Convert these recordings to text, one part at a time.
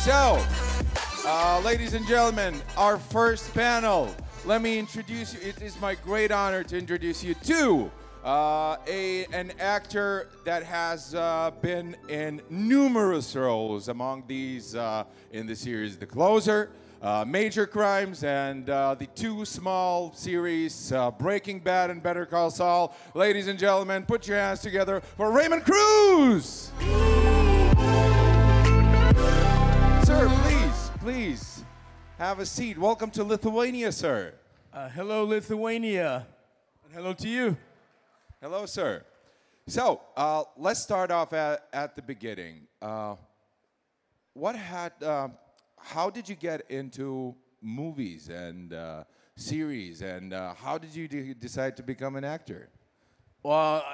So, ladies and gentlemen, our first panel. Let me introduce you. It is my great honor to introduce you to an actor that has been in numerous roles, among these in the series The Closer, Major Crimes, and the two small series, Breaking Bad and Better Call Saul. Ladies and gentlemen, put your hands together for Raymond Cruz! Sir, please, have a seat. Welcome to Lithuania, sir. Hello, Lithuania. And hello to you. Hello, sir. So, let's start off at the beginning. How did you get into movies and series, and how did you decide to become an actor? Well,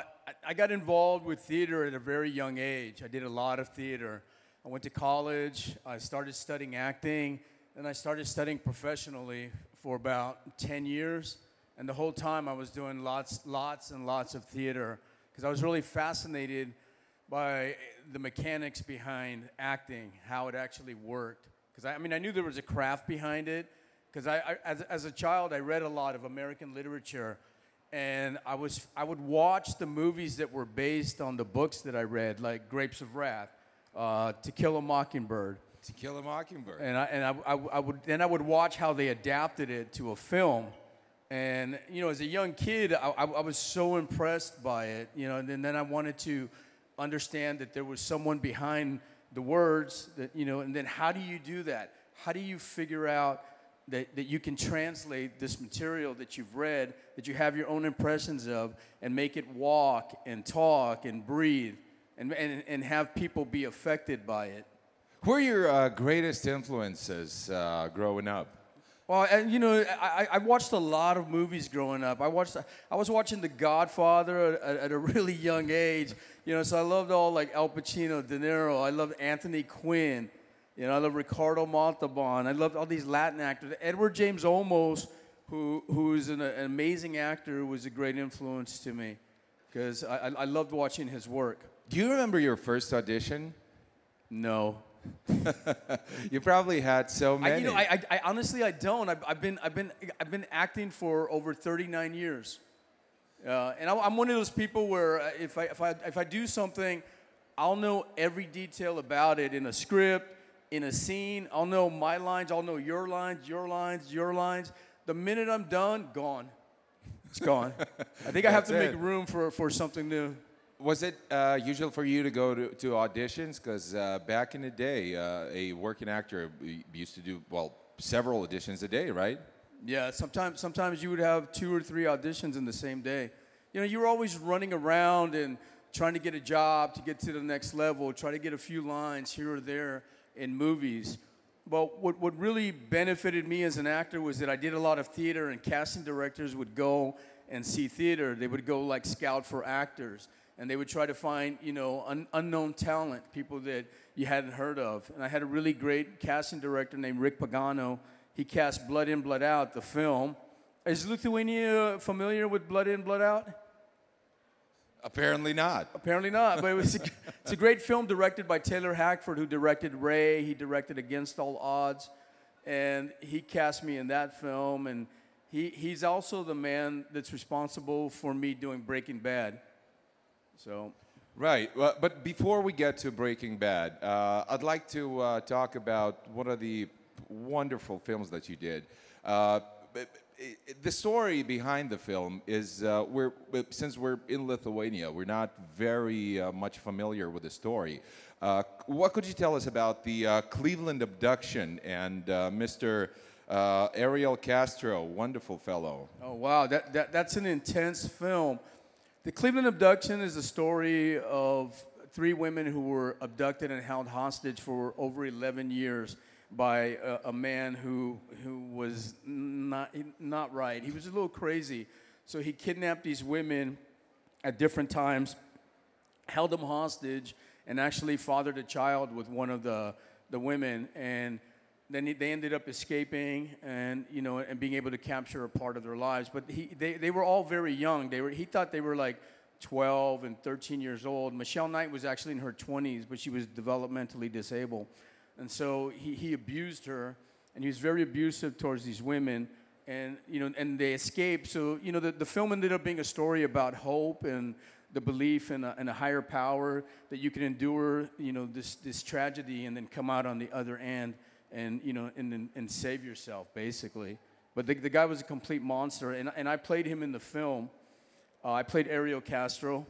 I got involved with theater at a very young age. I did a lot of theater. I went to college, I started studying acting, and I started studying professionally for about 10 years. And the whole time I was doing lots and lots of theater because I was really fascinated by the mechanics behind acting, how it actually worked. Because I knew there was a craft behind it. Because as a child, I read a lot of American literature, and I would watch the movies that were based on the books that I read, like Grapes of Wrath, To Kill a Mockingbird. To Kill a Mockingbird. And I would watch how they adapted it to a film. And as a young kid, I was so impressed by it. And then I wanted to understand that there was someone behind the words. And then how do you do that? How do you figure out that you can translate this material that you've read, that you have your own impressions of, and make it walk and talk and breathe, and have people be affected by it? Who are your greatest influences growing up? Well, I watched a lot of movies growing up. I was watching The Godfather at a really young age. So I loved all like Al Pacino, De Niro. I loved Anthony Quinn. I love Ricardo Montalban. I loved all these Latin actors. Edward James Olmos, who's an amazing actor, was a great influence to me because I loved watching his work. Do you remember your first audition? No. You probably had so many. I honestly, I don't. I've been acting for over 39 years, and I'm one of those people where if I do something, I'll know every detail about it in a script, in a scene. I'll know my lines. I'll know your lines, your lines, your lines. The minute I'm done, gone. It's gone. I think I have to make room for something new. Was it usual for you to go to auditions? Because back in the day, a working actor used to do, several auditions a day, right? Yeah, sometimes you would have 2 or 3 auditions in the same day. You were always running around and trying to get a job, to get to the next level, try to get a few lines here or there in movies. But what really benefited me as an actor was that I did a lot of theater, and casting directors would go and see theater. They would go like scout for actors. And they would try to find, unknown talent, people that you hadn't heard of. And I had a really great casting director named Rick Pagano. He cast Blood In, Blood Out, the film. Is Lithuania familiar with Blood In, Blood Out? Apparently not. Apparently not. But it's a great film directed by Taylor Hackford, who directed Ray. He directed Against All Odds. And he cast me in that film. And he's also the man that's responsible for me doing Breaking Bad. So, right. Well, but before we get to Breaking Bad, I'd like to talk about one of the wonderful films that you did. The story behind the film is since we're in Lithuania, we're not very much familiar with the story. What could you tell us about the Cleveland abduction and Mr. Ariel Castro, wonderful fellow? Oh wow, that's an intense film. The Cleveland abduction is the story of 3 women who were abducted and held hostage for over 11 years by a man who was not right. He was a little crazy. So he kidnapped these women at different times, held them hostage, and actually fathered a child with one of the women. And then they ended up escaping and being able to capture a part of their lives. But they were all very young. He thought they were like 12 and 13 years old. Michelle Knight was actually in her 20s, but she was developmentally disabled. And so he abused her, and he was very abusive towards these women. And, and they escaped. So, the film ended up being a story about hope and the belief in a higher power, that you can endure, this tragedy and then come out on the other end and, and save yourself, basically. But the guy was a complete monster, and I played him in the film. I played Ariel Castro.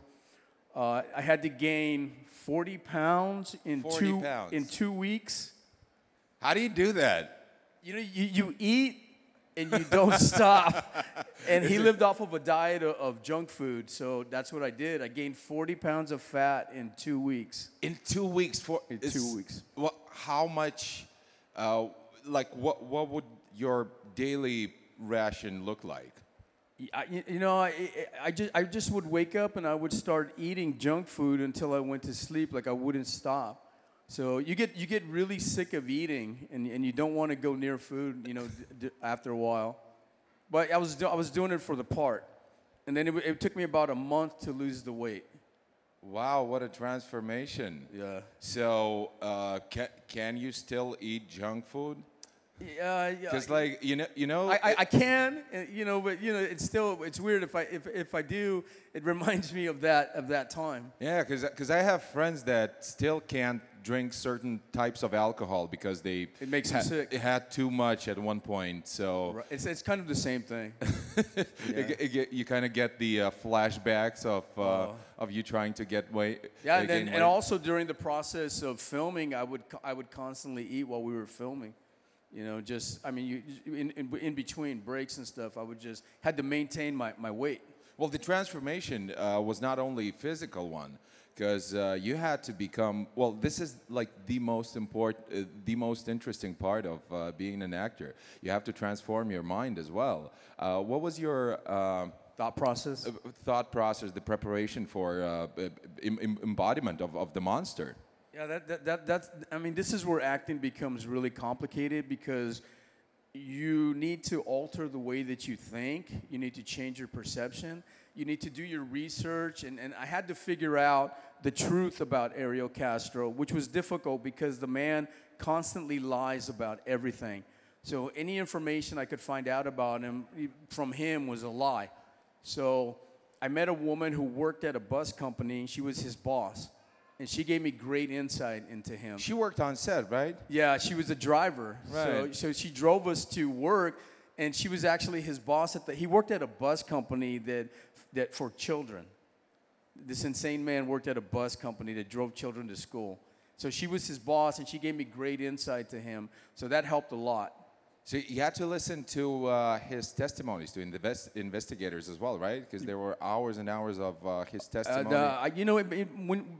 I had to gain 40 pounds in 2 weeks. How do you do that? You eat and you don't stop. And he lived off of a diet of junk food, so that's what I did. I gained 40 pounds of fat in 2 weeks. In 2 weeks? In 2 weeks. Well, how much, what would your daily ration look like? I just would wake up and I would start eating junk food until I went to sleep. Like, I wouldn't stop. So you get really sick of eating, and you don't want to go near food, after a while. But I was doing it for the part, and then it took me about a month to lose the weight. Wow, what a transformation! Yeah. So can you still eat junk food? Yeah. Because I can, but it's weird if I do. It reminds me of that time. Yeah, because I have friends that still can't drink certain types of alcohol because it makes them sick. It had too much at one point, so right. It's kind of the same thing. You kind of get the flashbacks of you trying to get weight. Yeah, and also during the process of filming, I would constantly eat while we were filming. In between breaks and stuff, I had to maintain my weight. Well, the transformation was not only a physical one, because you had to become, well, this is like the most important, the most interesting part of being an actor. You have to transform your mind as well. What was your thought process? The preparation for embodiment of the monster? Yeah, this is where acting becomes really complicated, because you need to alter the way that you think. You need to change your perception. You need to do your research. And I had to figure out the truth about Ariel Castro, which was difficult because the man constantly lies about everything. So any information I could find out about him from him was a lie. So I met a woman who worked at a bus company. She was his boss. And she gave me great insight into him. She worked on set, right? Yeah, she was a driver. Right. So she drove us to work, and she was actually his boss he worked at a bus company that for children. This insane man worked at a bus company that drove children to school. So she was his boss, and she gave me great insight to him. So that helped a lot. So you had to listen to his testimonies, to investigators as well, right? Because there were hours and hours of his testimony.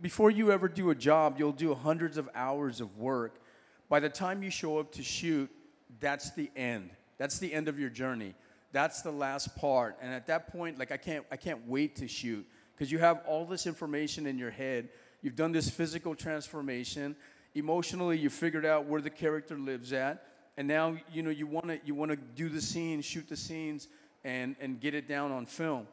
Before you ever do a job, you'll do hundreds of hours of work. By the time you show up to shoot, that's the end. That's the end of your journey. That's the last part. And at that point, like, I can't wait to shoot, because you have all this information in your head. You've done this physical transformation. Emotionally, you figured out where the character lives at. And now, you want to do the scenes, shoot the scenes, and get it down on film,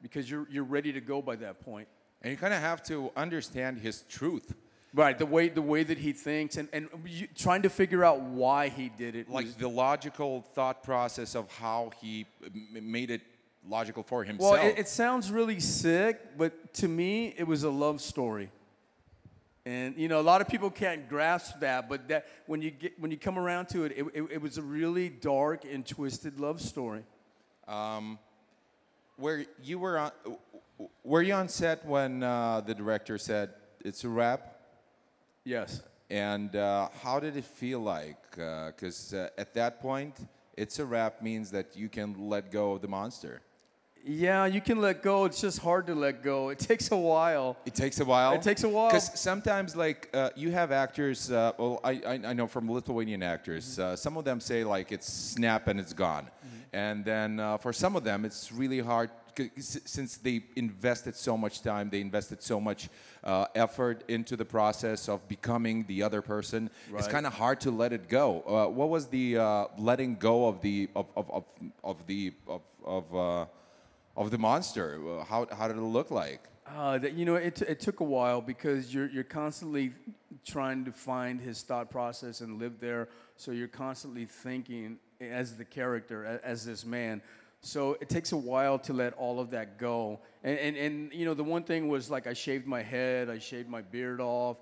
because you're ready to go by that point. And you kind of have to understand his truth. Right, the way that he thinks, and trying to figure out why he did it. Like the logical thought process of how he made it logical for himself. Well, it sounds really sick, but to me, it was a love story. And a lot of people can't grasp that, but that when you come around to it, it was a really dark and twisted love story. Were you on set when the director said it's a wrap? Yes. And how did it feel like? Because at that point, it's a wrap means that you can let go of the monster. Yeah, you can let go. It's just hard to let go. It takes a while. It takes a while? It takes a while. Because sometimes, like, you have actors, I know from Lithuanian actors, some of them say, like, it's snap and it's gone. Mm-hmm. And then for some of them, it's really hard, since they invested so much time, they invested so much effort into the process of becoming the other person. Right. It's kind of hard to let it go. What was the letting go of of the monster? How did it look like? You know, it took a while because you're constantly trying to find his thought process and live there. So you're constantly thinking as the character, as this man. So it takes a while to let all of that go. And you know, the one thing was like I shaved my head, I shaved my beard off.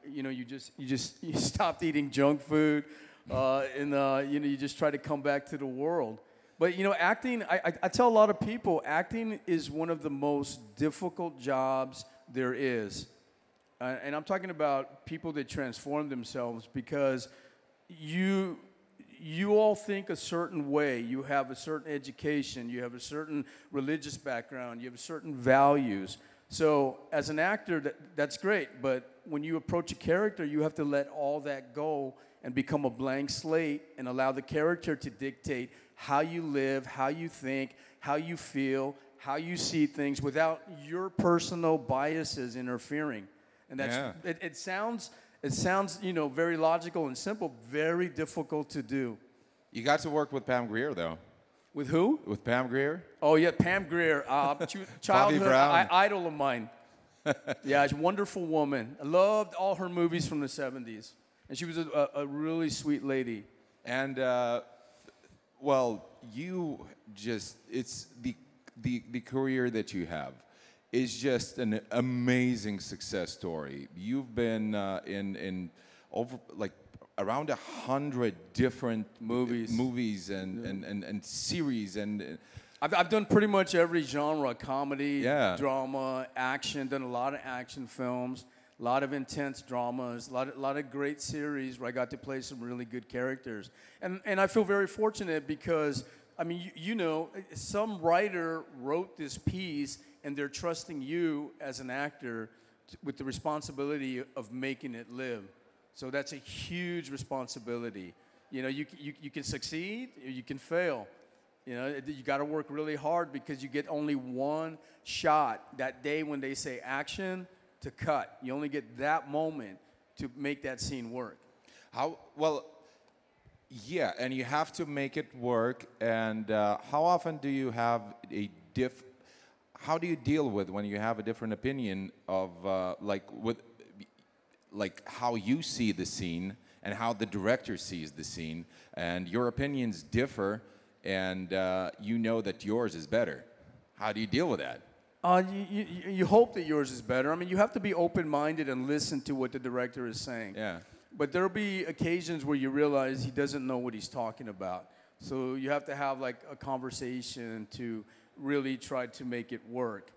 You know, you stopped eating junk food, and you know, you just try to come back to the world. But you know, acting, I tell a lot of people, acting is one of the most difficult jobs there is. And I'm talking about people that transform themselves because you all think a certain way. You have a certain education. You have a certain religious background. You have certain values. So as an actor, that's great. But when you approach a character, you have to let all that go and become a blank slate and allow the character to dictate how you live, how you think, how you feel, how you see things without your personal biases interfering. And that's it sounds, you know, very logical and simple, very difficult to do. You got to work with Pam Grier, though. With who? With Pam Grier? Oh, yeah, Pam Grier, childhood idol of mine. Yeah, she's a wonderful woman. I loved all her movies from the 70s. And she was a really sweet lady. And, well, you just, it's the career that you have is just an amazing success story. You've been in over, like, around 100 different movies and series. And I've done pretty much every genre: comedy, drama, action. Done a lot of action films, a lot of intense dramas, a lot of great series where I got to play some really good characters. And I feel very fortunate because, I mean, you know, some writer wrote this piece and they're trusting you as an actor with the responsibility of making it live. So that's a huge responsibility. You know, you can succeed or you can fail. You know, you got to work really hard because you get only one shot that day when they say action to cut. You only get that moment to make that scene work. Well, yeah, and you have to make it work. And how often do you have how do you deal with when you have a different opinion of like how you see the scene and how the director sees the scene, and your opinions differ, and you know that yours is better? How do you deal with that? You hope that yours is better. I mean, you have to be open-minded and listen to what the director is saying. Yeah. But there'll be occasions where you realize he doesn't know what he's talking about. So you have to have like a conversation to really try to make it work.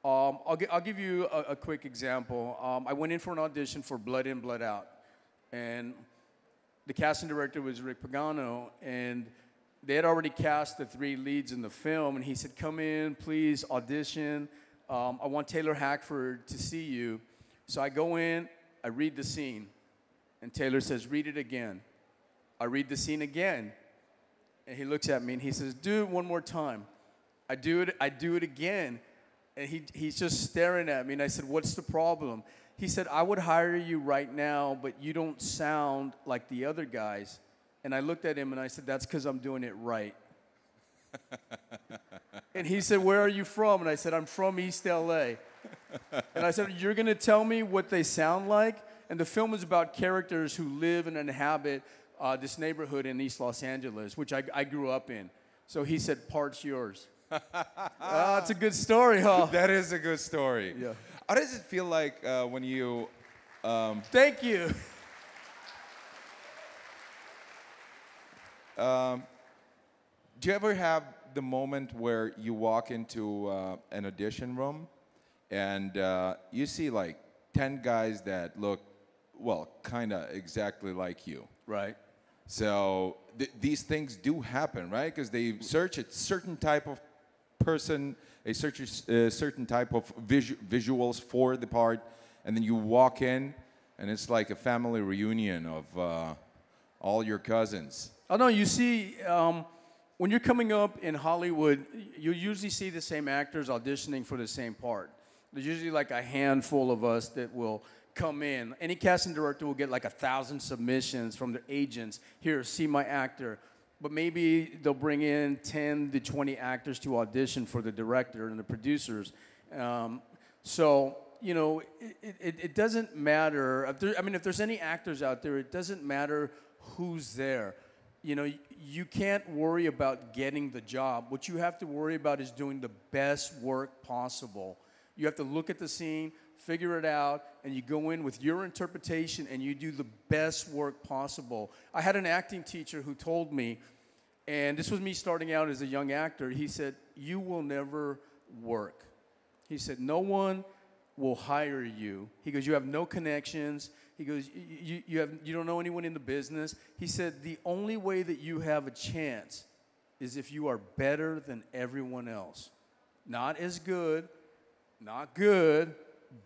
I'll give you a quick example. I went in for an audition for Blood In, Blood Out. And the casting director was Rick Pagano, and they had already cast the 3 leads in the film, and he said, come in, please, audition. I want Taylor Hackford to see you. So I go in, I read the scene, and Taylor says, read it again. I read the scene again, and he looks at me, and he says, do it one more time. I do it again, and he's just staring at me, and I said, what's the problem? He said, I would hire you right now, but you don't sound like the other guys. And I looked at him and I said, that's because I'm doing it right. And he said, where are you from? And I said, I'm from East LA. And I said, you're going to tell me what they sound like? And the film is about characters who live and inhabit this neighborhood in East Los Angeles, which I grew up in. So he said, part's yours. It's a good story, huh? That is a good story. Yeah. How does it feel like when you... Thank you. Do you ever have the moment where you walk into an audition room and you see like 10 guys that look, well, kind of exactly like you? Right. So these things do happen, right? Because they search a certain type of person, they search a certain type of visuals for the part, and then you walk in, and it's like a family reunion of all your cousins. Oh, no, you see, when you're coming up in Hollywood, you usually see the same actors auditioning for the same part. There's usually like a handful of us that will come in. Any casting director will get like 1,000 submissions from their agents. Here, see my actor. but maybe they'll bring in 10 to 20 actors to audition for the director and the producers. So, you know, it doesn't matter. If there's any actors out there, it doesn't matter who's there. You know, you can't worry about getting the job. What you have to worry about is doing the best work possible. You have to look at the scene, figure it out, and you go in with your interpretation and you do the best work possible. I had an acting teacher who told me, and this was me starting out as a young actor, he said, "You will never work." He said, "No one will hire you." He goes, "You have no connections." He goes, you don't know anyone in the business. He said, "The only way that you have a chance is if you are better than everyone else. Not as good, not good,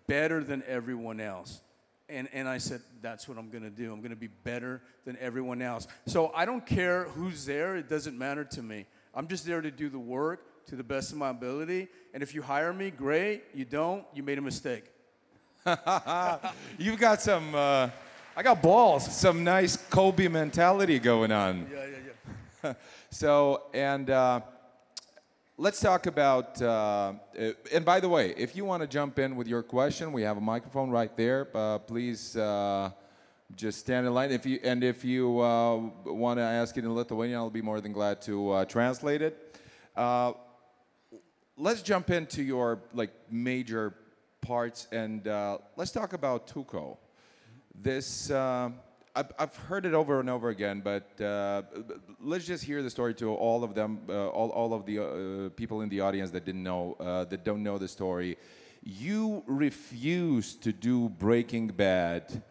better than everyone else." And I said, that's what I'm going to do. I'm going to be better than everyone else. So I don't care who's there. It doesn't matter to me. I'm just there to do the work to the best of my ability. And if you hire me, great. You don't, you made a mistake. You've got some, I got balls. some nice Kobe mentality going on. Yeah. So, and let's talk about, and by the way, if you want to jump in with your question, we have a microphone right there. Please just stand in line. If you want to ask it in Lithuanian, I'll be more than glad to translate it. Let's jump into your major parts, and let's talk about Tuco. This I've heard it over and over again, but let's just hear the story to all of them, all of the people in the audience that don't know the story. You refused to do Breaking Bad.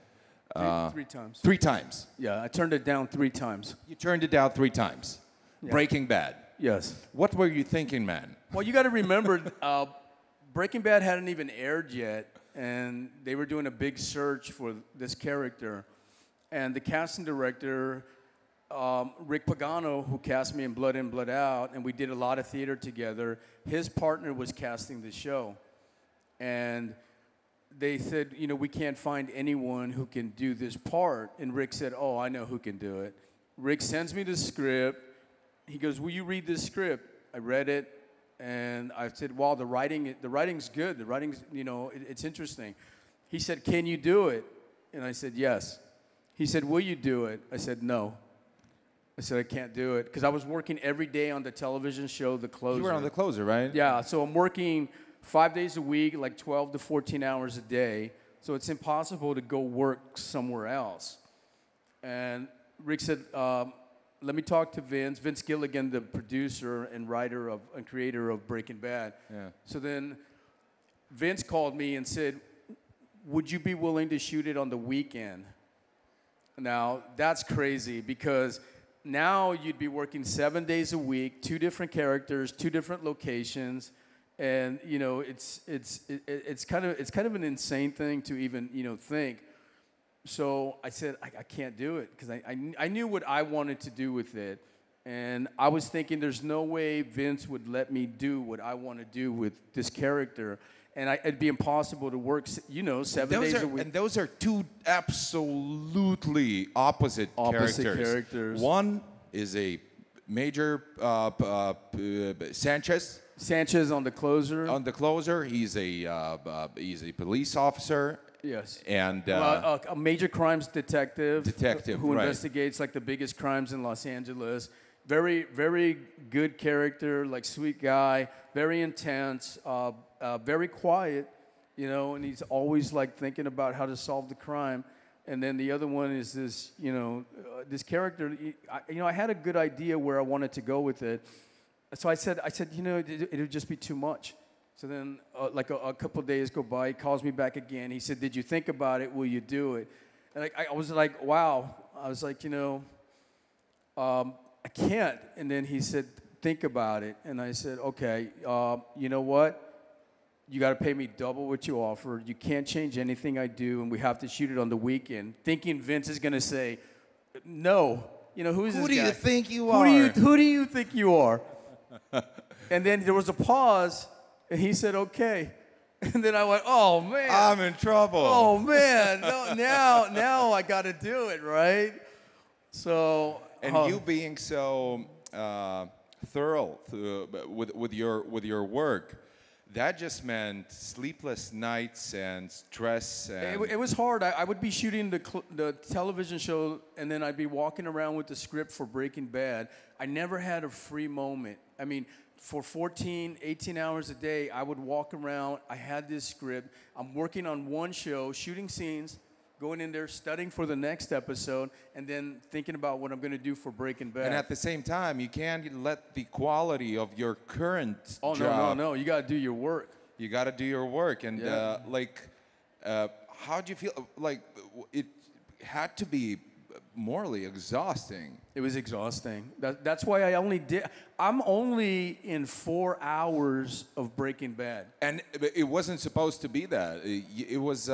Three times. 3 times. Yeah, I turned it down 3 times. You turned it down 3 times. Yeah. Breaking Bad. Yes. What were you thinking, man? Well, you got to remember, Breaking Bad hadn't even aired yet, and they were doing a big search for this character. And the casting director, Rick Pagano, who cast me in Blood In, Blood Out, and we did a lot of theater together, his partner was casting the show. And they said, you know, we can't find anyone who can do this part. And Rick said, oh, I know who can do it. Rick sends me the script. He goes, will you read this script? I read it, and I said, wow, the writing's good. The writing's, you know, it's interesting. He said, can you do it? And I said, yes. He said, will you do it? I said, no. I said, I can't do it. Because I was working every day on the television show, The Closer. You were on The Closer, right? Yeah, so I'm working 5 days a week, like 12 to 14 hours a day. So it's impossible to go work somewhere else. And Rick said, let me talk to Vince. Vince Gilligan, the producer and writer and creator of Breaking Bad. Yeah. So then Vince called me and said, would you be willing to shoot it on the weekend? Now, that's crazy because now you'd be working 7 days a week, 2 different characters, 2 different locations, and you know it's kind of an insane thing to even think. So I said I can't do it because I knew what I wanted to do with it, and I was thinking there's no way Vince would let me do what I want to do with this character. And it'd be impossible to work, 7 days a week. And those are 2 absolutely opposite characters. One is a major Sanchez. Sanchez on The Closer. On The Closer, he's a police officer. Yes. And a major crimes detective. Who right. investigates like the biggest crimes in Los Angeles. Very, very good character, like sweet guy, very intense. Very quiet, and he's always like thinking about how to solve the crime. And then the other one is this, this character. I had a good idea where I wanted to go with it. So I said, it would just be too much. So then, like a couple of days go by, he calls me back again. He said, did you think about it? Will you do it? And I was like, wow. I was like, I can't. And then he said, think about it. And I said, okay, you know what? You got to pay me double what you offered. You can't change anything I do, and we have to shoot it on the weekend. Thinking Vince is going to say, no. Who is this guy? Who do you think you are? Who do you think you are? And then there was a pause, and he said, okay. And then I went, oh, man. I'm in trouble. Oh, man. No, now I got to do it, right? So And you being so thorough with your work, that just meant sleepless nights and stress. And it was hard. I would be shooting the television show, and then I'd be walking around with the script for Breaking Bad. I never had a free moment. I mean, for 14, 18 hours a day, I would walk around. I had this script. I'm working on one show, shooting scenes, going in there, studying for the next episode, and then thinking about what I'm going to do for Breaking Bad. And at the same time, you can't let the quality of your current job... No. You got to do your work. You got to do your work. And, how'd you feel? Like, it had to be morally exhausting. It was exhausting. That's why I'm only in 4 hours of Breaking Bad. And it wasn't supposed to be that. It was...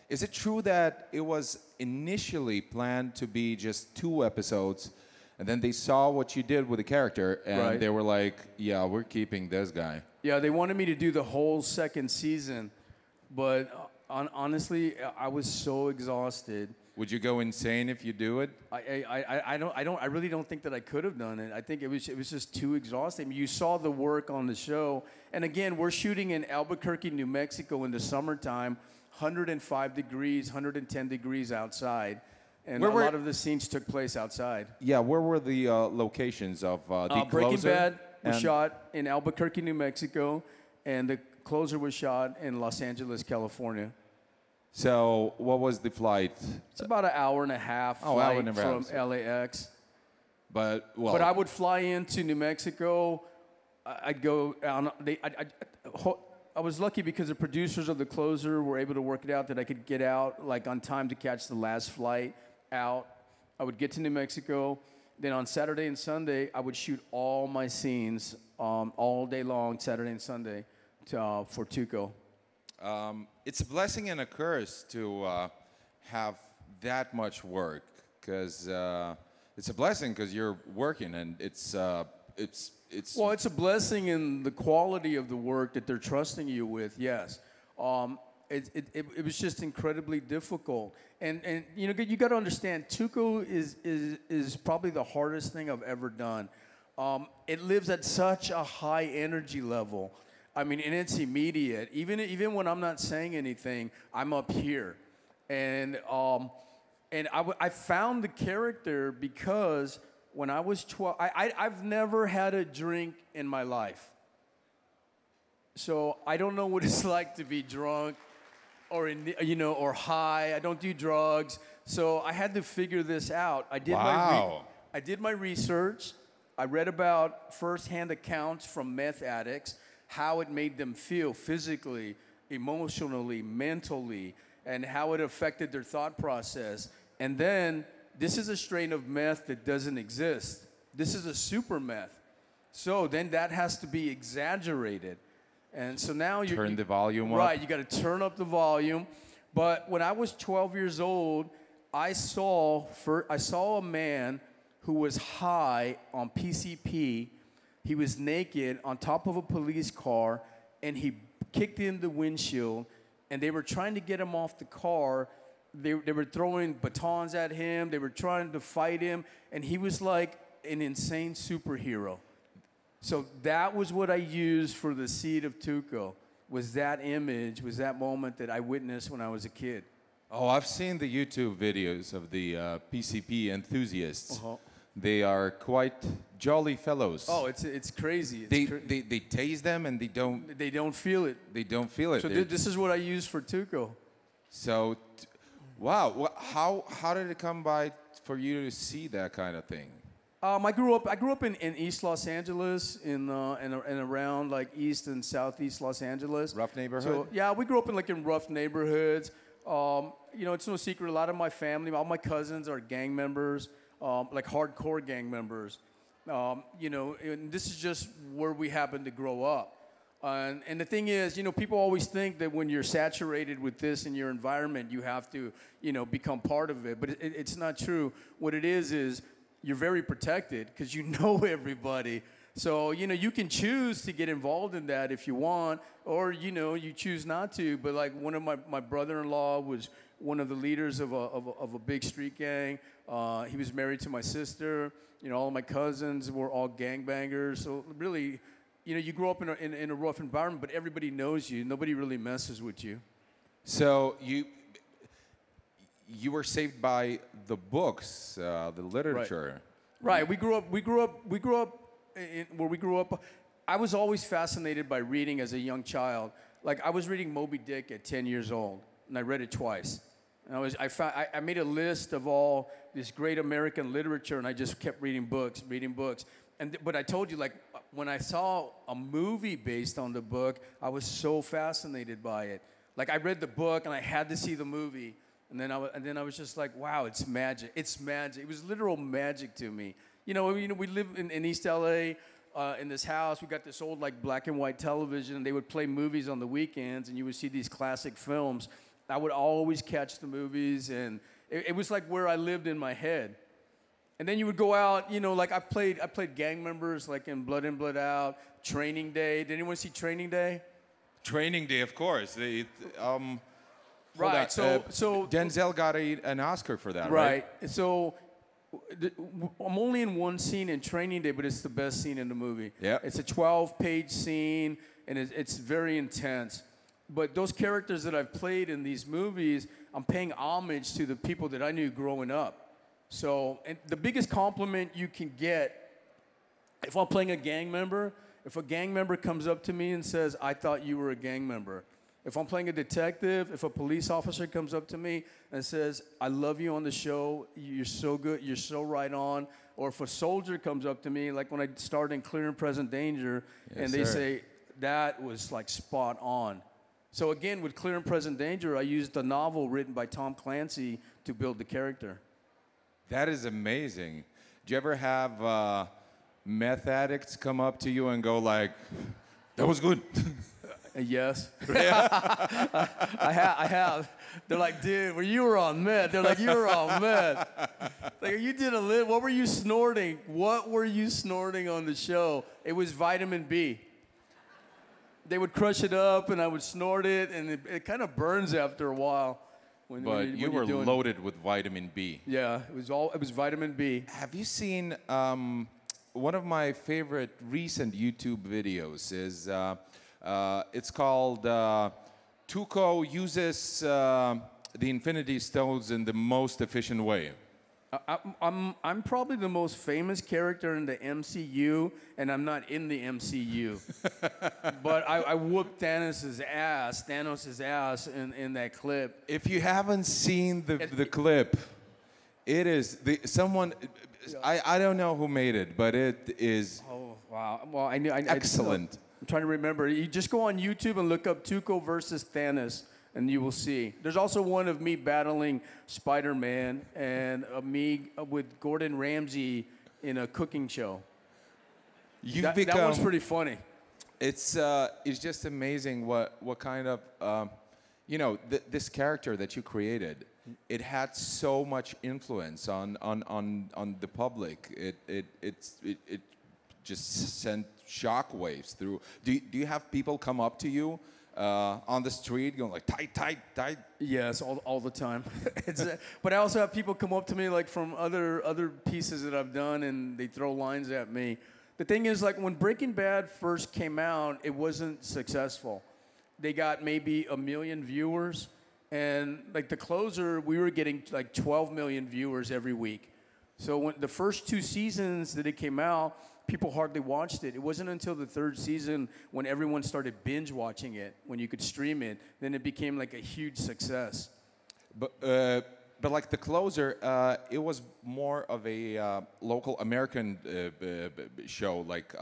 is it true that it was initially planned to be just 2 episodes, and then they saw what you did with the character, and they were like, yeah, we're keeping this guy? Yeah, they wanted me to do the whole second season, but honestly, I was so exhausted. Would you go insane if you do it? I really don't think that I could have done it. I think it was just too exhausting. You saw the work on the show, and again, we're shooting in Albuquerque, New Mexico in the summertime. 105 degrees, 110 degrees outside, and a lot of the scenes took place outside. Yeah, where were the locations of the Breaking closer? Bad was shot in Albuquerque, New Mexico, and the closer was shot in Los Angeles, California. So what was the flight? It's about an hour and a half flight from LAX. But I would fly into New Mexico. I'd go on. I was lucky because the producers of the closer were able to work it out that I could get out like on time to catch the last flight out. I would get to New Mexico. Then on Saturday and Sunday, I would shoot all my scenes all day long, Saturday and Sunday, for Tuco. It's a blessing and a curse to have that much work, because it's a blessing because you're working, and it's well, it's a blessing in the quality of the work that they're trusting you with. Yes, it was just incredibly difficult, and you got to understand, Tuco is probably the hardest thing I've ever done. It lives at such a high energy level. I mean, and it's immediate. Even when I'm not saying anything, I'm up here, and I found the character because when I was 12, I've never had a drink in my life. So I don't know what it's like to be drunk or or high. I don't do drugs. So I had to figure this out. I did my research. I read about firsthand accounts from meth addicts, how it made them feel physically, emotionally, mentally, and how it affected their thought process. And then this is a strain of meth that doesn't exist. This is a super meth. So then that has to be exaggerated. And so now you turn the volume up. Right, you got to turn up the volume. But when I was 12 years old, I saw a man who was high on PCP. He was naked on top of a police car, and he kicked in the windshield, and they were trying to get him off the car. They were throwing batons at him. They were trying to fight him, and he was like an insane superhero. So that was what I used for the seed of Tuco, was that image, was that moment that I witnessed when I was a kid. Oh, I've seen the YouTube videos of the PCP enthusiasts. They are quite jolly fellows. Oh, it's crazy. They tase them and they don't feel it. They don't feel it. So this is what I use for Tuco. So, wow. How did it come by for you to see that kind of thing? I grew up in East Los Angeles, and around like East and Southeast Los Angeles. Rough neighborhood? So, yeah, we grew up in rough neighborhoods. It's no secret, a lot of my family, all my cousins are gang members, like hardcore gang members. And this is just where we happen to grow up. And the thing is, people always think that when you're saturated with this in your environment, you have to, become part of it. But it's not true. What it is you're very protected because you know everybody. So, you can choose to get involved in that if you want, or, you choose not to. But like one of my brother-in-law was one of the leaders of a big street gang. He was married to my sister. You know, all of my cousins were all gangbangers. So really, you know, you grow up in a rough environment, but everybody knows you. Nobody really messes with you. So you were saved by the books, the literature. Right. We grew up where we grew up. I was always fascinated by reading as a young child. Like I was reading Moby Dick at 10 years old, and I read it twice. And I made a list of all this great American literature, and I just kept reading books. But I told you, like, when I saw a movie based on the book, I was so fascinated by it. Like, I read the book, and I had to see the movie. And then I was just like, wow, it's magic. It's magic. It was literal magic to me. You know, we live in East LA, in this house. We got this old, like, black and white television. And they would play movies on the weekends, and you would see these classic films. I would always catch the movies, and it was like where I lived in my head. And then you would go out, you know, like I played gang members, like in Blood In, Blood Out, Training Day. Did anyone see Training Day? Training Day, of course. Right. So Denzel got an Oscar for that, right? Right. So I'm only in one scene in Training Day, but it's the best scene in the movie. Yeah. It's a 12-page scene, and it's very intense. But those characters that I've played in these movies, I'm paying homage to the people that I knew growing up. So, and the biggest compliment you can get, if I'm playing a gang member, if a gang member comes up to me and says, "I thought you were a gang member." If I'm playing a detective, if a police officer comes up to me and says, "I love you on the show, you're so good, you're so right on," or if a soldier comes up to me, like when I started in Clear and Present Danger, and they say, "That was like spot on." So again, with Clear and Present Danger, I used a novel written by Tom Clancy to build the character. That is amazing. Do you ever have meth addicts come up to you and go like, "That was good"? Yes. I have. They're like, "Dude, you were on meth." They're like, "You were on meth." Like, you did what were you snorting? What were you snorting on the show? It was vitamin B. They would crush it up, and I would snort it, and it kind of burns after a while. But you were loaded with vitamin B. Yeah, it was vitamin B. Have you seen one of my favorite recent YouTube videos is it's called Tuco uses the Infinity Stones in the most efficient way. I'm probably the most famous character in the MCU, and I'm not in the MCU. But I whooped Thanos' ass in that clip. If you haven't seen the clip, it is someone. I don't know who made it, but it is. Oh wow! Well, I excellent. I'm trying to remember. You just go on YouTube and look up Tuco versus Thanos, and you will see. There's also one of me battling Spider-Man and me with Gordon Ramsay in a cooking show. That one's pretty funny. It's just amazing what kind of this character that you created. It had so much influence on the public. It just sent shockwaves through. Do you have people come up to you on the street going like tight? Yes, all the time. But I also have people come up to me like from other pieces that I've done, and they throw lines at me. The thing is, like when Breaking Bad first came out, it wasn't successful. They got maybe 1 million viewers, and like The Closer, we were getting like 12 million viewers every week. So when the first 2 seasons that it came out, people hardly watched it. It wasn't until the 3rd season when everyone started binge watching it, when you could stream it, then it became like a huge success. But like The Closer, it was more of a local American show. Like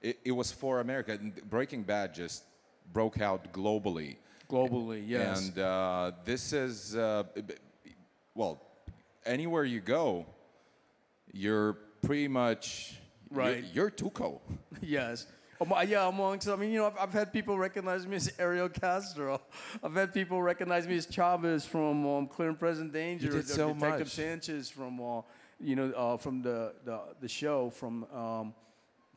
it was for America. Breaking Bad just broke out globally. Globally, yes. And this is well, anywhere you go, you're pretty much. Right. You're Tuco. Yes. Yeah, amongst, I mean, you know, I've had people recognize me as Ariel Castro. I've had people recognize me as Chavez from Clear and Present Danger. You did so Detective much. Sanchez from, from the show, from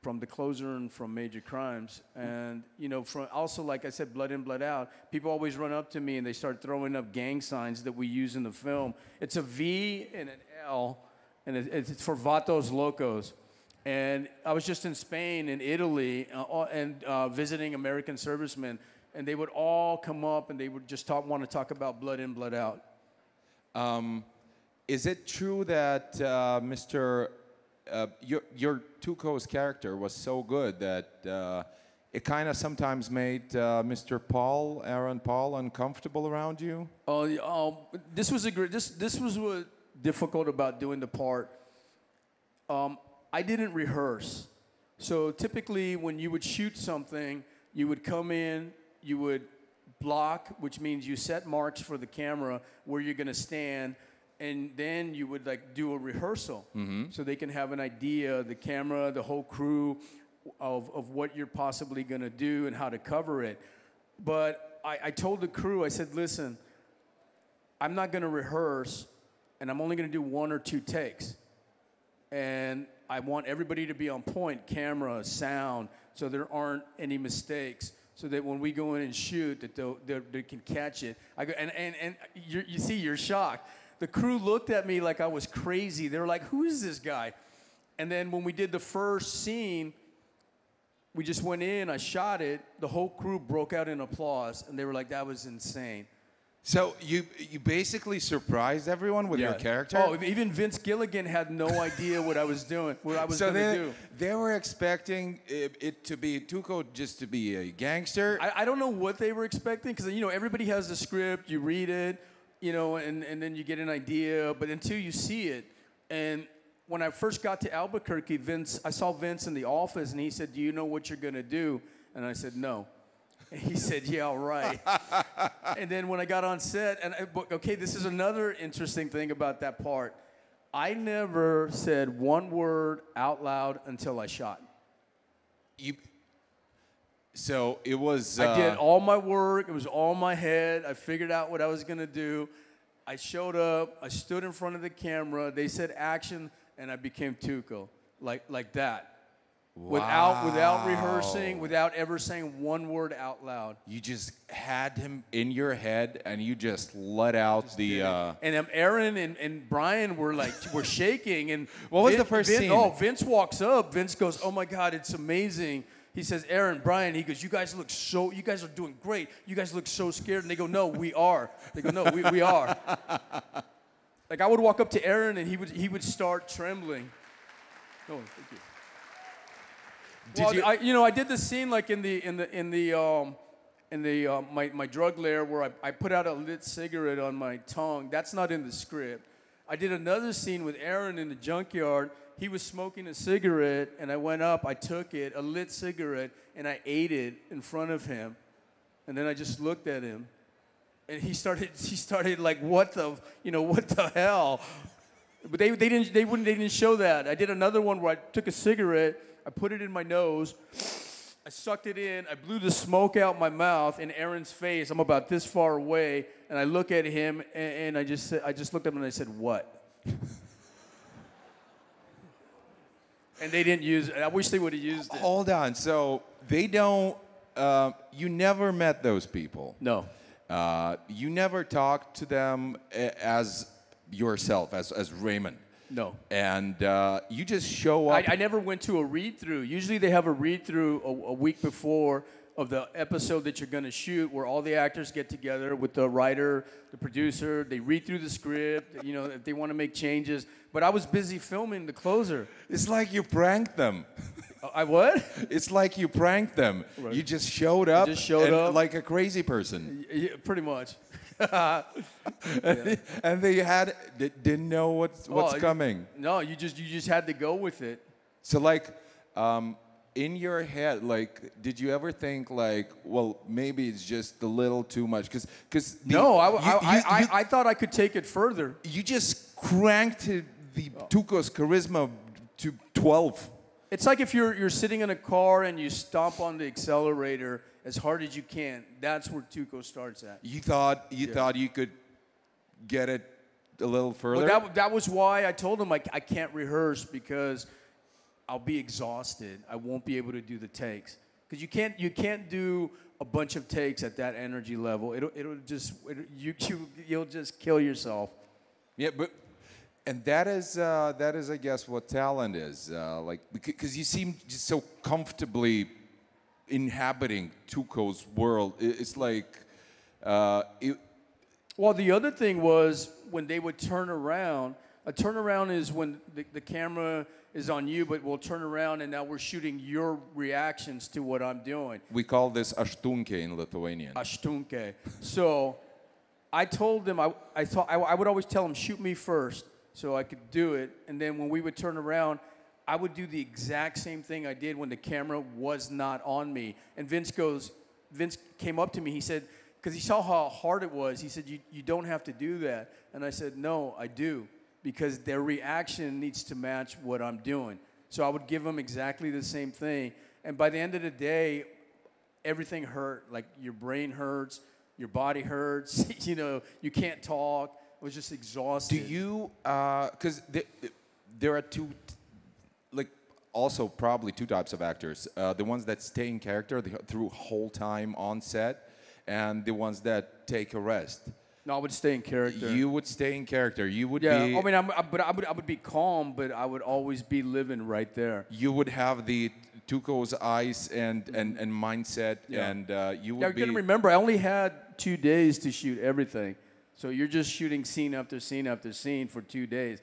from The Closer and from Major Crimes. And, you know, from also, like I said, Blood In, Blood Out, people always run up to me and they start throwing up gang signs that we use in the film. It's a V and an L, and it's for Vatos Locos. And I was just in Spain and Italy and visiting American servicemen, and they would all come up and they would just want to talk about Blood In, Blood Out. Is it true that your Tuco's character was so good that it kind of sometimes made Aaron Paul, uncomfortable around you? This was what difficult about doing the part. I didn't rehearse. So typically when you would shoot something, you would come in, you would block, which means you set marks for the camera where you're gonna stand, and then you would like do a rehearsal so they can have an idea, the camera, the whole crew, of what you're possibly gonna do and how to cover it. But I told the crew, I said, listen, I'm not gonna rehearse, and I'm only gonna do 1 or 2 takes. And I want everybody to be on point, camera, sound, so there aren't any mistakes, so that when we go in and shoot, that they can catch it. And you see, you're shocked. The crew looked at me like I was crazy. They were like, who is this guy? And then when we did the first scene, we just went in, I shot it, the whole crew broke out in applause, and they were like, that was insane. So you basically surprised everyone with your character? Oh, even Vince Gilligan had no idea what I was doing, what I was going to do. They were expecting it to be Tuco just to be a gangster? I don't know what they were expecting, because, you know, everybody has the script, you read it, you know, and then you get an idea, but until you see it. And when I first got to Albuquerque, I saw Vince in the office, and he said, do you know what you're going to do? And I said, no. And he said, yeah, all right. And then when I got on set, okay, this is another interesting thing about that part. I never said one word out loud until I shot. So it was... I did all my work. It was all in my head. I figured out what I was going to do. I showed up. I stood in front of the camera. They said action, and I became Tuco, like that. Wow. Without rehearsing, without ever saying one word out loud. You just had him in your head, and you just let out the... And Aaron and Brian were shaking. And what was the first scene? Oh, Vince walks up. Vince goes, oh my God, it's amazing. He says, Aaron, Brian, he goes, you guys are doing great. You guys look so scared. And they go, no, we are. They go, no, we are. Like, I would walk up to Aaron, and he would start trembling. Oh, thank you. I did the scene like my drug lair where I put out a lit cigarette on my tongue. That's not in the script. I did another scene with Aaron in the junkyard. He was smoking a cigarette, and I went up, I took it, a lit cigarette, and I ate it in front of him. And then I just looked at him, and he started like, what the hell? But they didn't show that. I did another one where I took a cigarette, I put it in my nose, I sucked it in, I blew the smoke out my mouth in Aaron's face. I'm about this far away, and I look at him, and I just looked at him and I said, what? And they didn't use it. I wish they would have used it. Hold on. So they don't, you never met those people? No. You never talked to them as yourself, as Raymond? No. And you just show up. I never went to a read-through. Usually they have a read-through a week before of the episode that you're going to shoot, where all the actors get together with the writer, the producer. They read through the script, you know, if they want to make changes. But I was busy filming The Closer. It's like you pranked them. I what? It's like you pranked them. Right. You just showed up. Like a crazy person. Yeah, pretty much. And they didn't know what's coming. No, you just had to go with it. So like, in your head, like, did you ever think like, well, maybe it's just a little too much? Because no, I thought I could take it further. You just cranked the Tuco's charisma to 12. It's like if you're sitting in a car and you stomp on the accelerator as hard as you can. That's where Tuco starts at. You thought you could get it a little further? Well, that was why I told him I can't rehearse, because I'll be exhausted. I won't be able to do the takes because you can't do a bunch of takes at that energy level. You'll just kill yourself. Yeah, and that is I guess what talent is. Like because you seem just so comfortably inhabiting Tuco's world. It's like. Well, the other thing was when they would turn around. A turnaround is when the camera is on you, but we'll turn around and now we're shooting your reactions to what I'm doing. We call this aštunke in Lithuanian. Aštunke. So I told them, I would always tell them, shoot me first so I could do it. And then when we would turn around, I would do the exact same thing I did when the camera was not on me. And Vince came up to me, he said, because he saw how hard it was, he said, you don't have to do that. And I said, no, I do. Because their reaction needs to match what I'm doing. So I would give them exactly the same thing. And by the end of the day, everything hurt. Like your brain hurts, your body hurts, you can't talk. I was just exhausted. Do you, because there are two, like also probably two types of actors. The ones that stay in character through whole time on set and the ones that take a rest. No, I would stay in character. You would stay in character. You would be. I mean, I would be calm, but I would always be living right there. You would have the Tuco's eyes and mindset, and you would be. You got to remember, I only had 2 days to shoot everything, so you're just shooting scene after scene after scene for 2 days.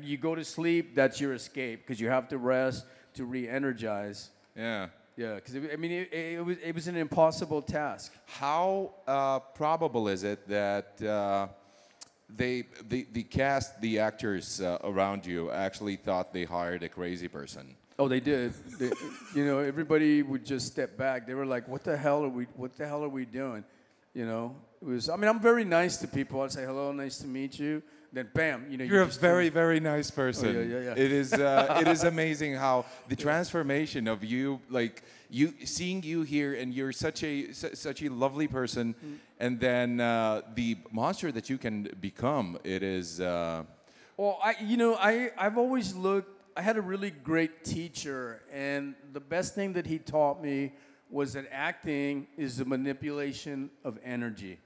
You go to sleep, that's your escape because you have to rest to re-energize. Yeah. Yeah, because I mean, it was an impossible task. How probable is it that the cast, the actors around you, actually thought they hired a crazy person? Oh, they did. Everybody would just step back. They were like, "What the hell are we doing?" It was. I mean, I'm very nice to people. I'd say, "Hello, nice to meet you." Then, bam, You're a very, very nice person. Oh, yeah. It is amazing how the transformation of you, like seeing you here, and you're such a lovely person, and then the monster that you can become. It is. Well, I've always looked. I had a really great teacher, and the best thing that he taught me was that acting is the manipulation of energy,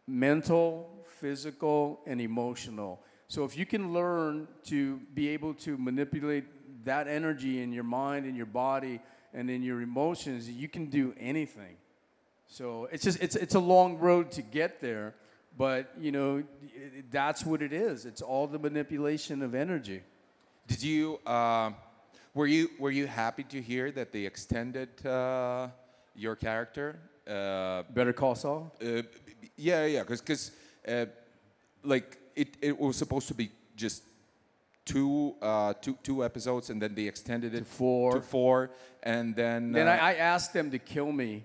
mental, physical, and emotional. So if you can learn to be able to manipulate that energy in your mind, in your body, and in your emotions, you can do anything. So it's a long road to get there, but that's what it is. It's all the manipulation of energy. Did you were you happy to hear that they extended your character? Better Call Saul? Yeah, because like it was supposed to be just two episodes, and then they extended it to four, and then. Then I asked them to kill me,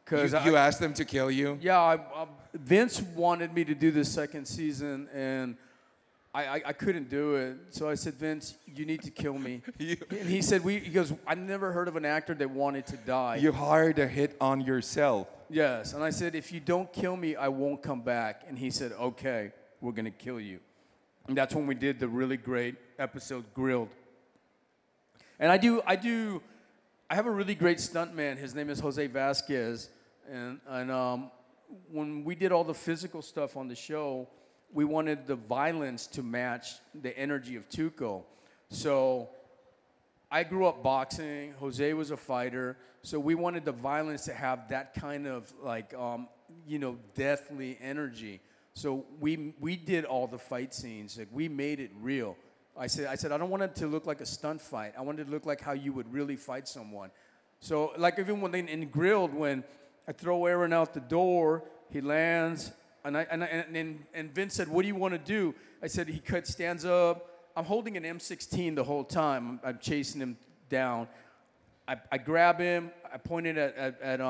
because you asked them to kill you. Yeah, Vince wanted me to do the second season, and I couldn't do it. So I said, Vince, you need to kill me. And he said, he goes, I've never heard of an actor that wanted to die. You hired a hit on yourself. Yes, and I said, if you don't kill me, I won't come back. And he said, okay, we're going to kill you. And that's when we did the really great episode, Grilled. And I have a really great stuntman. His name is Jose Vasquez. And when we did all the physical stuff on the show, we wanted the violence to match the energy of Tuco. So I grew up boxing. Jose was a fighter. So we wanted the violence to have that kind of like, deathly energy. So we did all the fight scenes. Like we made it real. I said I don't want it to look like a stunt fight. I want it to look like how you would really fight someone. So like even when in Grilled, when I throw Aaron out the door, he lands. And Vince said, what do you want to do? I said, he stands up. I'm holding an M16 the whole time. I'm chasing him down. I grab him. I point it at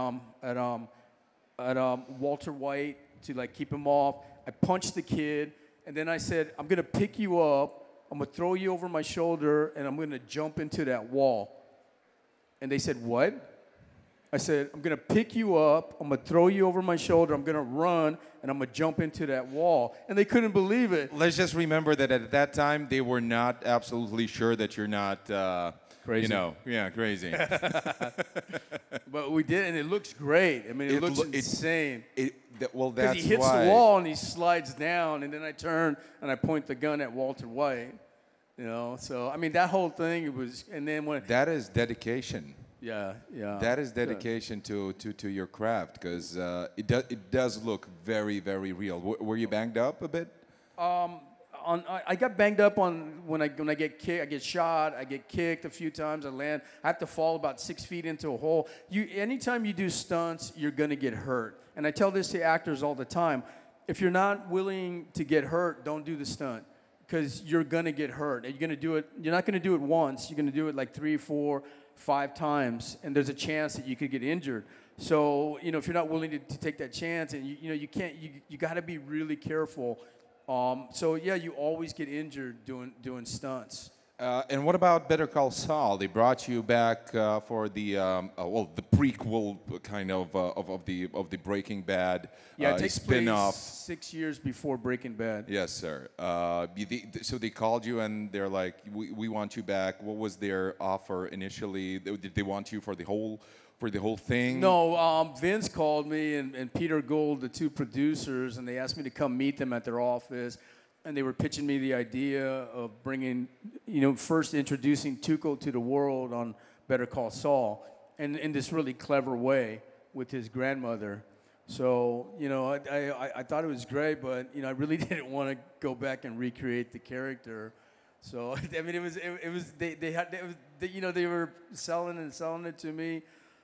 Walter White to like keep him off. I punch the kid. And then I said, I'm going to pick you up. I'm going to throw you over my shoulder, and I'm going to jump into that wall. And they said, what? I said, I'm going to pick you up, I'm going to throw you over my shoulder, I'm going to run, and I'm going to jump into that wall. And they couldn't believe it. Let's just remember that at that time, they were not absolutely sure that you're not Crazy. You know, yeah, crazy. But we did, and it looks great. I mean, it looks insane. Well, that's he hits why. the wall and he slides down, and then I turn and I point the gun at Walter White. You know, so I mean that whole thing. It was, and then when that is dedication. Yeah, yeah. That is dedication to your craft, because it does look very, very real. Were you banged up a bit? I got banged up on when I get kicked. I get shot. I get kicked a few times. I land. I have to fall about 6 feet into a hole. Anytime you do stunts, you're gonna get hurt. And I tell this to actors all the time: if you're not willing to get hurt, don't do the stunt, because you're gonna get hurt. And you're gonna do it. You're not gonna do it once. You're gonna do it like 3, 4, 5 times, and there's a chance that you could get injured. So if you're not willing to take that chance, and you can't, you got to be really careful. So yeah, you always get injured doing stunts. And what about Better Call Saul? They brought you back for the the prequel kind of the Breaking Bad Yeah, it takes spin-off. place 6 years before Breaking Bad. Yes, sir. So they called you and they're like, we want you back. What was their offer initially? Did they want you for the whole thing? No, Vince called me and Peter Gould, the two producers, and they asked me to come meet them at their office. And they were pitching me the idea of bringing, first introducing Tuco to the world on Better Call Saul, and in this really clever way with his grandmother. So, I thought it was great, but, I really didn't want to go back and recreate the character. So, I mean, they were selling it to me.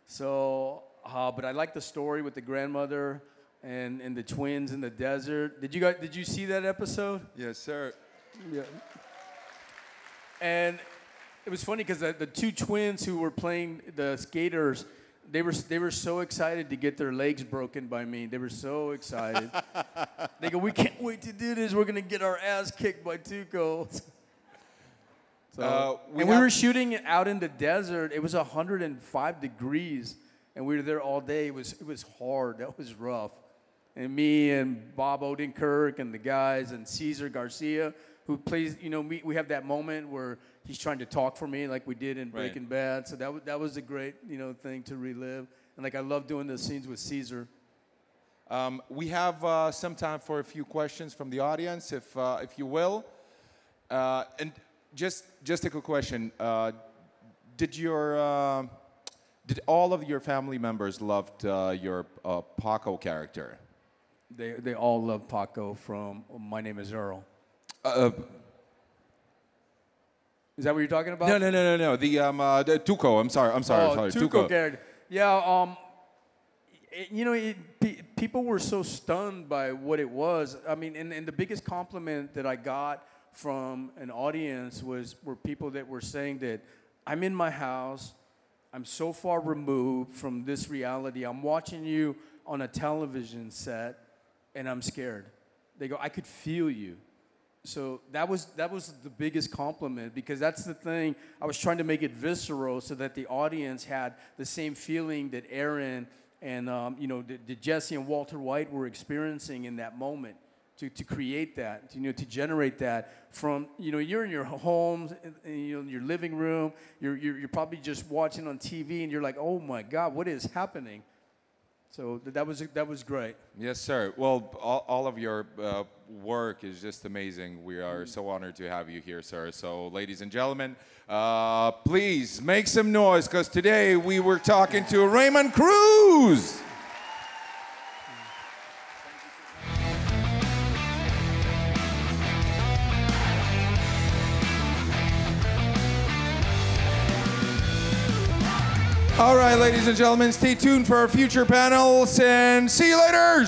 So, but I liked the story with the grandmother. And the twins in the desert. Did you see that episode? Yes, sir. Yeah. And it was funny because the two twins who were playing the skaters, they were so excited to get their legs broken by me. They were so excited. They go, "We can't wait to do this. We're gonna get our ass kicked by Tuco." So, we were shooting it out in the desert. It was 105 degrees, and we were there all day. It was hard. That was rough. And me and Bob Odenkirk and the guys and Cesar Garcia, who plays, we have that moment where he's trying to talk for me like we did in Breaking Bad. So that was a great, thing to relive. And I love doing the scenes with Cesar. We have some time for a few questions from the audience, if you will. And just a quick question: Did all of your family members loved your Paco character? They all love Paco from My Name is Earl. Is that what you're talking about? No. The Tuco. I'm sorry. Tuco character. Yeah. People were so stunned by what it was. I mean, and the biggest compliment that I got from an audience were people that were saying that I'm in my house. I'm so far removed from this reality. I'm watching you on a television set, and I'm scared. They go, I could feel you. So that was the biggest compliment, because that's the thing. I was trying to make it visceral so that the audience had the same feeling that Aaron and that Jesse and Walter White were experiencing in that moment. To create that, to generate that from, you're in your homes, in your living room, you're probably just watching on TV, and you're like, oh my God, what is happening? So that was great. Yes, sir. Well, all of your work is just amazing. We are so honored to have you here, sir. So, ladies and gentlemen, please make some noise, because today we were talking to Raymond Cruz. All right, ladies and gentlemen, stay tuned for our future panels, and see you later.